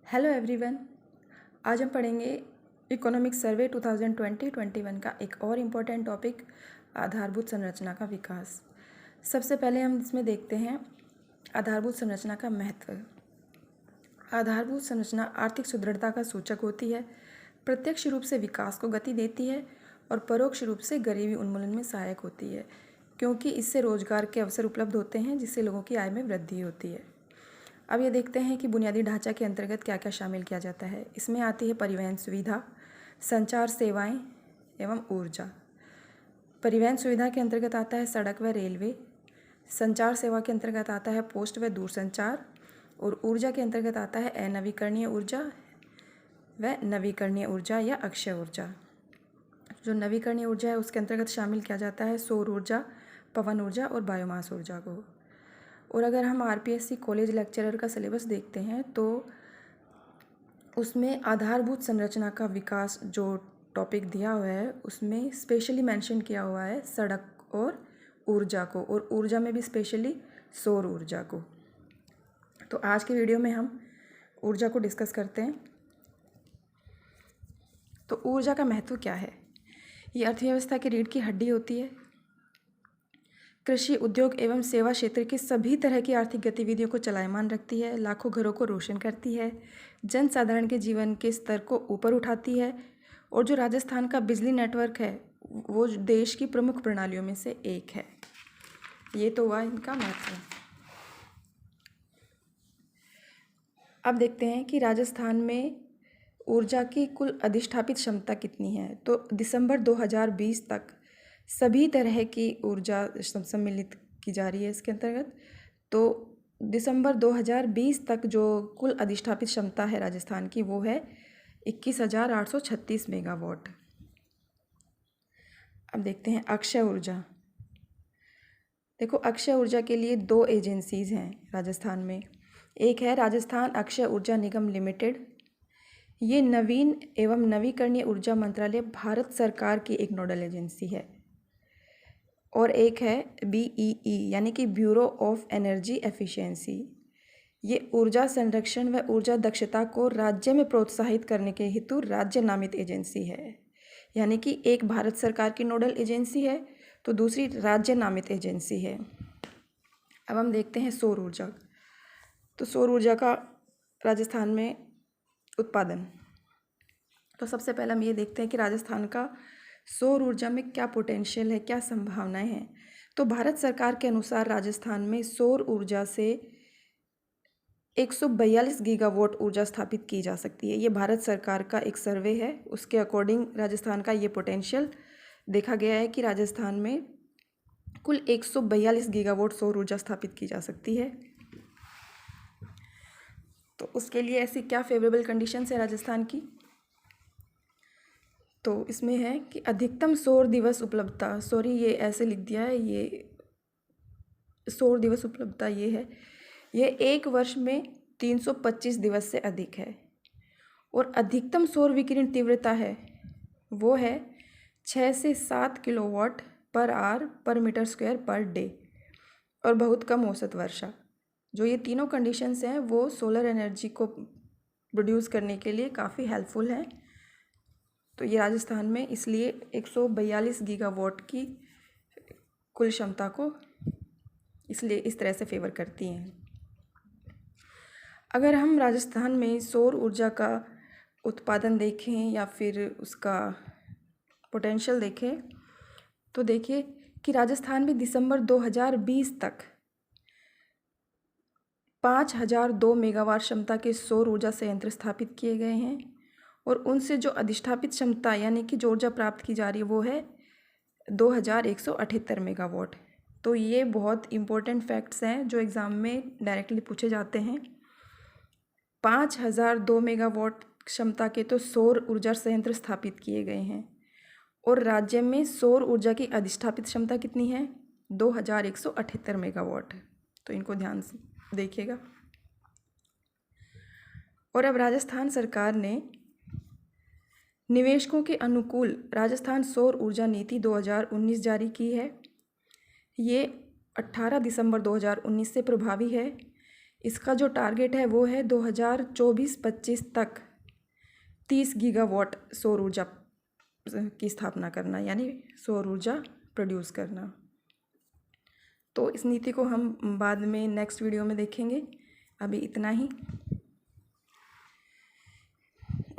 Hello everyone. आज हम पढ़ेंगे इकोनॉमिक सर्वे 2020-21 का एक और इम्पोर्टेंट टॉपिक, आधारभूत संरचना का विकास। सबसे पहले हम इसमें देखते हैं आधारभूत संरचना का महत्व। आधारभूत संरचना आर्थिक सुदृढ़ता का सूचक होती है, प्रत्यक्ष रूप से विकास को गति देती है और परोक्ष रूप से गरीबी उन्मूलन में सहायक होती है, क्योंकि इससे रोजगार के अवसर उपलब्ध होते हैं जिससे लोगों की आय में वृद्धि होती है। अब ये देखते हैं कि बुनियादी ढांचा के अंतर्गत क्या क्या शामिल किया जाता है। इसमें आती है परिवहन सुविधा, संचार सेवाएं एवं ऊर्जा। परिवहन सुविधा के अंतर्गत आता है सड़क व रेलवे। संचार सेवा के अंतर्गत आता है पोस्ट व दूरसंचार। और ऊर्जा के अंतर्गत आता है अनवीकरणीय ऊर्जा व नवीकरणीय ऊर्जा या अक्षय ऊर्जा। जो नवीकरणीय ऊर्जा है उसके अंतर्गत शामिल किया जाता है सौर ऊर्जा, पवन ऊर्जा और बायोमास ऊर्जा को। और अगर हम आरपीएससी कॉलेज लेक्चरर का सिलेबस देखते हैं तो उसमें आधारभूत संरचना का विकास जो टॉपिक दिया हुआ है उसमें स्पेशली मेंशन किया हुआ है सड़क और ऊर्जा को, और ऊर्जा में भी स्पेशली सौर ऊर्जा को। तो आज के वीडियो में हम ऊर्जा को डिस्कस करते हैं। तो ऊर्जा का महत्व क्या है? ये अर्थव्यवस्था की रीढ़ की हड्डी होती है। कृषि, उद्योग एवं सेवा क्षेत्र की सभी तरह की आर्थिक गतिविधियों को चलायमान रखती है, लाखों घरों को रोशन करती है, जन साधारण के जीवन के स्तर को ऊपर उठाती है। और जो राजस्थान का बिजली नेटवर्क है वो देश की प्रमुख प्रणालियों में से एक है। ये तो हुआ इनका महत्व। अब देखते हैं कि राजस्थान में ऊर्जा की कुल अधिष्ठापित क्षमता कितनी है। तो दिसंबर 2020 तक सभी तरह की ऊर्जा सम्मिलित की जा रही है इसके अंतर्गत। तो दिसंबर 2020 तक जो कुल अधिष्ठापित क्षमता है राजस्थान की वो है 21,836 मेगावाट। अब देखते हैं अक्षय ऊर्जा। देखो, अक्षय ऊर्जा के लिए दो एजेंसीज हैं राजस्थान में। एक है राजस्थान अक्षय ऊर्जा निगम लिमिटेड, ये नवीन एवं नवीकरणीय ऊर्जा मंत्रालय भारत सरकार की एक नोडल एजेंसी है। और एक है BEE यानी कि ब्यूरो ऑफ एनर्जी एफिशिएंसी, ये ऊर्जा संरक्षण व ऊर्जा दक्षता को राज्य में प्रोत्साहित करने के हेतु राज्य नामित एजेंसी है। यानी कि एक भारत सरकार की नोडल एजेंसी है तो दूसरी राज्य नामित एजेंसी है। अब हम देखते हैं सौर ऊर्जा। तो सौर ऊर्जा का राजस्थान में उत्पादन। तो सबसे पहले हम ये देखते हैं कि राजस्थान का सौर ऊर्जा में क्या पोटेंशियल है, क्या संभावनाएं हैं। तो भारत सरकार के अनुसार राजस्थान में सौर ऊर्जा से 142 गीगावाट ऊर्जा स्थापित की जा सकती है। ये भारत सरकार का एक सर्वे है, उसके अकॉर्डिंग राजस्थान का ये पोटेंशियल देखा गया है कि राजस्थान में कुल 142 गीगावाट सौर ऊर्जा स्थापित की जा सकती है। तो उसके लिए ऐसी क्या फेवरेबल कंडीशंस है राजस्थान की? तो इसमें है कि अधिकतम सौर दिवस उपलब्धता, सॉरी ये ऐसे लिख दिया है, ये सौर दिवस उपलब्धता ये है, ये एक वर्ष में 325 दिवस से अधिक है। और अधिकतम सौर विकिरण तीव्रता है वो है 6 से 7 किलोवाट पर आवर पर मीटर स्क्वायर पर डे। और बहुत कम औसत वर्षा। जो ये तीनों कंडीशंस हैं वो सोलर एनर्जी को प्रोड्यूस करने के लिए काफ़ी हेल्पफुल हैं। तो ये राजस्थान में इसलिए 142 गीगावाट की कुल क्षमता को इसलिए इस तरह से फेवर करती हैं। अगर हम राजस्थान में सौर ऊर्जा का उत्पादन देखें या फिर उसका पोटेंशियल देखें तो देखिए कि राजस्थान में दिसंबर 2020 तक 5002 मेगावाट क्षमता के सौर ऊर्जा संयंत्र स्थापित किए गए हैं। और उनसे जो अधिष्ठापित क्षमता यानी कि जो ऊर्जा प्राप्त की जा रही है वो है 2178 मेगावाट। तो ये बहुत इम्पोर्टेंट फैक्ट्स हैं जो एग्ज़ाम में डायरेक्टली पूछे जाते हैं। 5002 मेगावाट क्षमता के तो सौर ऊर्जा संयंत्र स्थापित किए गए हैं। और राज्य में सौर ऊर्जा की अधिष्ठापित क्षमता कितनी है? 2178 मेगावाट। तो इनको ध्यान से देखिएगा। और अब राजस्थान सरकार ने निवेशकों के अनुकूल राजस्थान सौर ऊर्जा नीति 2019 जारी की है। ये 18 दिसंबर 2019 से प्रभावी है। इसका जो टारगेट है वो है 2024-25 तक 30 गीगावाट सौर ऊर्जा की स्थापना करना, यानी सौर ऊर्जा प्रोड्यूस करना। तो इस नीति को हम बाद में नेक्स्ट वीडियो में देखेंगे, अभी इतना ही।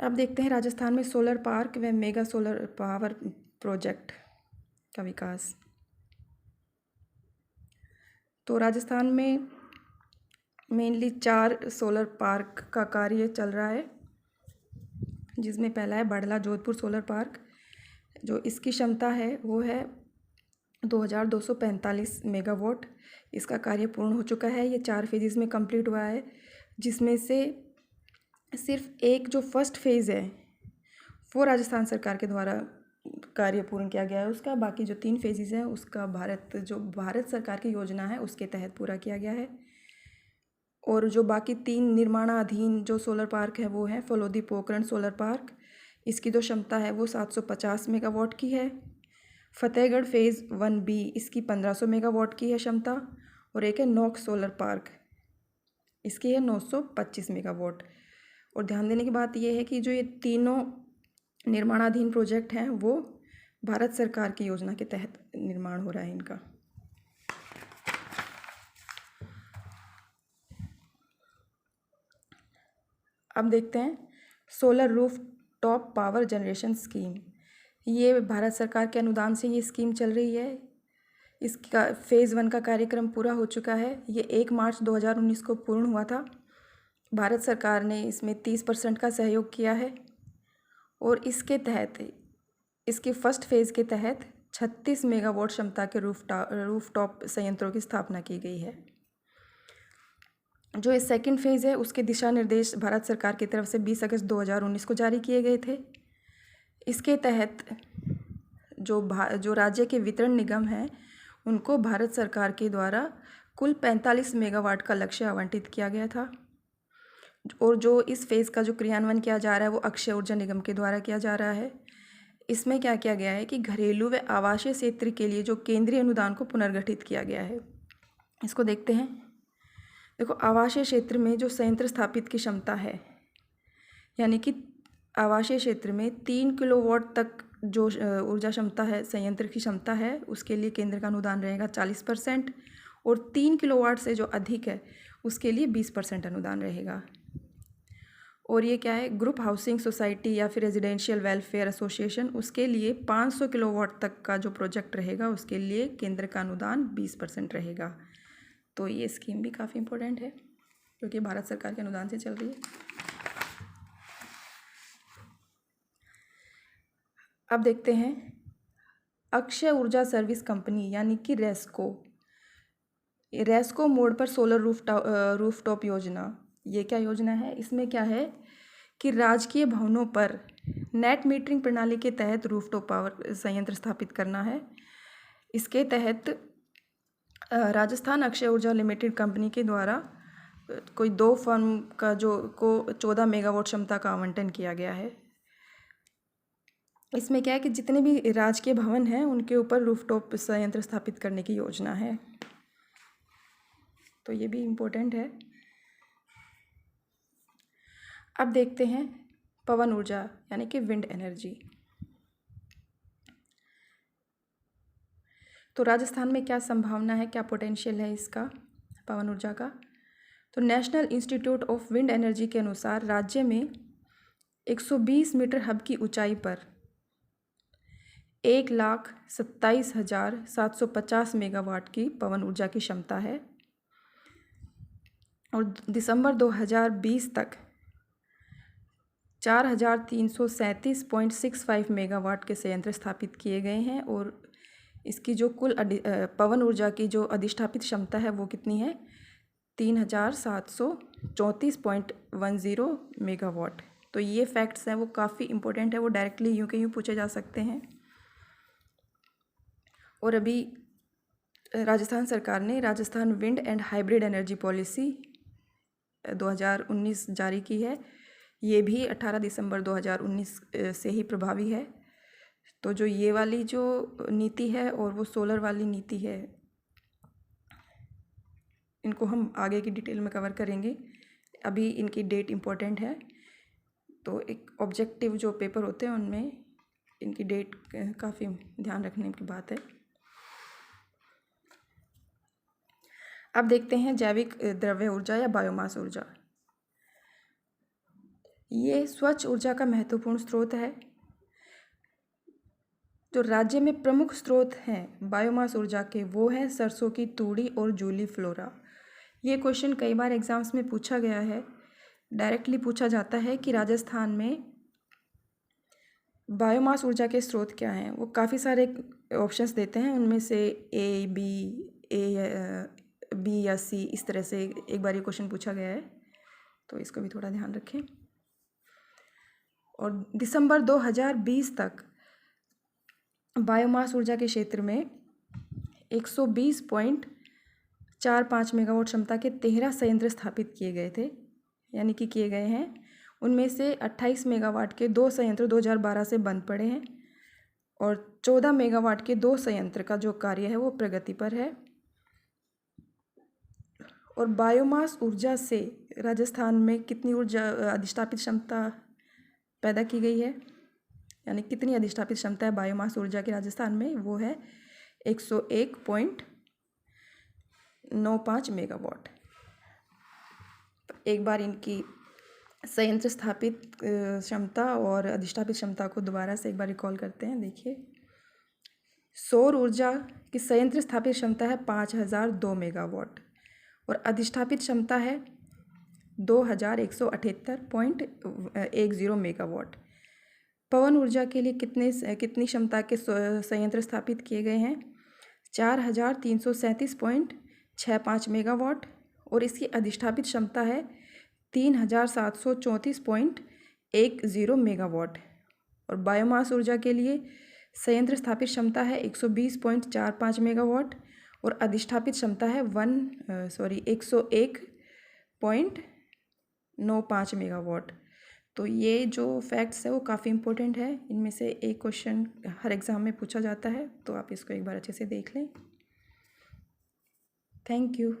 अब देखते हैं राजस्थान में सोलर पार्क व मेगा सोलर पावर प्रोजेक्ट का विकास। तो राजस्थान में मेनली 4 सोलर पार्क का कार्य चल रहा है, जिसमें पहला है बड़ला जोधपुर सोलर पार्क। जो इसकी क्षमता है वो है 2245 मेगावाट। इसका कार्य पूर्ण हो चुका है, ये 4 फेजेस में कंप्लीट हुआ है, जिसमें से सिर्फ एक जो फर्स्ट फेज़ है वो राजस्थान सरकार के द्वारा कार्य पूर्ण किया गया है उसका। बाकी जो 3 फेजेस हैं उसका भारत सरकार की योजना है उसके तहत पूरा किया गया है। और जो बाकी 3 निर्माणाधीन जो सोलर पार्क है वो है फलोदी पोखरण सोलर पार्क। इसकी जो क्षमता है वो 750 मेगावाट की है। फतेहगढ़ फेज़ 1B इसकी 1500 मेगावाट की है क्षमता। और एक है नौक सोलर पार्क, इसकी है 925 मेगावाट। और ध्यान देने की बात यह है कि जो ये तीनों निर्माणाधीन प्रोजेक्ट हैं वो भारत सरकार की योजना के तहत निर्माण हो रहा है इनका। अब देखते हैं solar roof top power generation scheme. ये भारत सरकार के अनुदान से ये स्कीम चल रही है। इसका फेज़ 1 का कार्यक्रम पूरा हो चुका है। ये 1 मार्च 2019 को पूर्ण हुआ था। भारत सरकार ने इसमें 30% का सहयोग किया है। और इसके तहत इसके फर्स्ट फेज़ के तहत 36 मेगावाट क्षमता के रूफ टॉप संयंत्रों की स्थापना की गई है। जो ये सेकंड फेज़ है उसके दिशा निर्देश भारत सरकार की तरफ से 20 अगस्त 2019 को जारी किए गए थे। इसके तहत जो राज्य के वितरण निगम हैं उनको भारत सरकार के द्वारा कुल 45 मेगावाट का लक्ष्य आवंटित किया गया था। और जो इस फेज़ का जो क्रियान्वयन किया जा रहा है वो अक्षय ऊर्जा निगम के द्वारा किया जा रहा है। इसमें क्या किया गया है कि घरेलू व आवासीय क्षेत्र के लिए जो केंद्रीय अनुदान को पुनर्गठित किया गया है। इसको देखते हैं। देखो, आवासीय क्षेत्र में जो संयंत्र स्थापित की क्षमता है, यानी कि आवासीय क्षेत्र में 3 किलोवाट तक जो ऊर्जा क्षमता है, संयंत्र की क्षमता है, उसके लिए केंद्र का अनुदान रहेगा 40%। और 3 किलोवाट से जो अधिक है उसके लिए 20% अनुदान रहेगा। और ये क्या है, ग्रुप हाउसिंग सोसाइटी या फिर रेजिडेंशियल वेलफेयर एसोसिएशन, उसके लिए 500 किलोवाट तक का जो प्रोजेक्ट रहेगा उसके लिए केंद्र का अनुदान 20% रहेगा। तो ये स्कीम भी काफ़ी इम्पोर्टेंट है क्योंकि भारत सरकार के अनुदान से चल रही है। अब देखते हैं अक्षय ऊर्जा सर्विस कंपनी यानी कि रेस्को मोड पर सोलर रूफटॉप योजना। ये क्या योजना है? इसमें क्या है कि राजकीय भवनों पर नेट मीटरिंग प्रणाली के तहत रूफटॉप पावर संयंत्र स्थापित करना है। इसके तहत राजस्थान अक्षय ऊर्जा लिमिटेड कंपनी के द्वारा कोई 2 फर्म का को 14 मेगावाट क्षमता का आवंटन किया गया है। इसमें क्या है कि जितने भी राजकीय भवन हैं उनके ऊपर रूफटॉप संयंत्र स्थापित करने की योजना है। तो ये भी इम्पोर्टेंट है। अब देखते हैं पवन ऊर्जा यानी कि विंड एनर्जी। तो राजस्थान में क्या संभावना है, क्या पोटेंशियल है इसका पवन ऊर्जा का? तो national institute of wind energy के अनुसार राज्य में 120 मीटर हब की ऊंचाई पर 1,27,750 मेगावाट की पवन ऊर्जा की क्षमता है। और दिसंबर 2020 तक 4,337.65 मेगावाट के संयंत्र स्थापित किए गए हैं। और इसकी जो कुल पवन ऊर्जा की जो अधिष्ठापित क्षमता है वो कितनी है? 3,734.10 मेगावाट। तो ये फैक्ट्स हैं वो काफ़ी इम्पोर्टेंट है, वो डायरेक्टली यूँ के यूँ पूछे जा सकते हैं। और अभी राजस्थान सरकार ने Rajasthan wind and hybrid energy policy 2019 जारी की है। ये भी 18 दिसंबर 2019 से ही प्रभावी है। तो जो ये वाली जो नीति है और वो सोलर वाली नीति है, इनको हम आगे की डिटेल में कवर करेंगे, अभी इनकी डेट इम्पोर्टेंट है। तो एक ऑब्जेक्टिव जो पेपर होते हैं उनमें इनकी डेट काफ़ी ध्यान रखने की बात है। अब देखते हैं जैविक द्रव्य ऊर्जा या बायोमास ऊर्जा। ये स्वच्छ ऊर्जा का महत्वपूर्ण स्रोत है। जो राज्य में प्रमुख स्रोत हैं बायोमास ऊर्जा के, वो हैं सरसों की तूड़ी और जूली फ्लोरा। ये क्वेश्चन कई बार एग्जाम्स में पूछा गया है। डायरेक्टली पूछा जाता है कि राजस्थान में बायोमास ऊर्जा के स्रोत क्या हैं। वो काफ़ी सारे ऑप्शंस देते हैं, उनमें से ए बी या सी, इस तरह से एक बार ये क्वेश्चन पूछा गया है, तो इसको भी थोड़ा ध्यान रखें। और दिसंबर 2020 तक बायोमास ऊर्जा के क्षेत्र में 120.45 मेगावाट क्षमता के 13 संयंत्र स्थापित किए गए थे, यानी कि किए गए हैं। उनमें से 28 मेगावाट के 2 संयंत्र 2012 से बंद पड़े हैं और 14 मेगावाट के 2 संयंत्र का जो कार्य है वो प्रगति पर है। और बायोमास ऊर्जा से राजस्थान में कितनी ऊर्जा अधिष्ठापित क्षमता पैदा की गई है, यानी कितनी अधिष्ठापित क्षमता है बायोमास ऊर्जा की राजस्थान में, वो है 101.95 मेगावाट। तो एक बार इनकी संयंत्र स्थापित क्षमता और अधिष्ठापित क्षमता को दोबारा से एक बार रिकॉल करते हैं। देखिए, सौर ऊर्जा की संयंत्र स्थापित क्षमता है 5002 मेगावाट और अधिष्ठापित क्षमता है 2178.10 मेगावाट। पवन ऊर्जा के लिए कितनी क्षमता के संयंत्र स्थापित किए गए हैं? 4337.65 मेगावाट और इसकी अधिष्ठापित क्षमता है 3734.10 मेगावाट। और बायोमास ऊर्जा के लिए संयंत्र स्थापित क्षमता है 120.45 मेगावाट और अधिष्ठापित क्षमता है 101.95 मेगावाट। तो ये जो फैक्ट्स है वो काफ़ी इंपॉर्टेंट है। इनमें से एक क्वेश्चन हर एग्ज़ाम में पूछा जाता है, तो आप इसको एक बार अच्छे से देख लें। Thank you.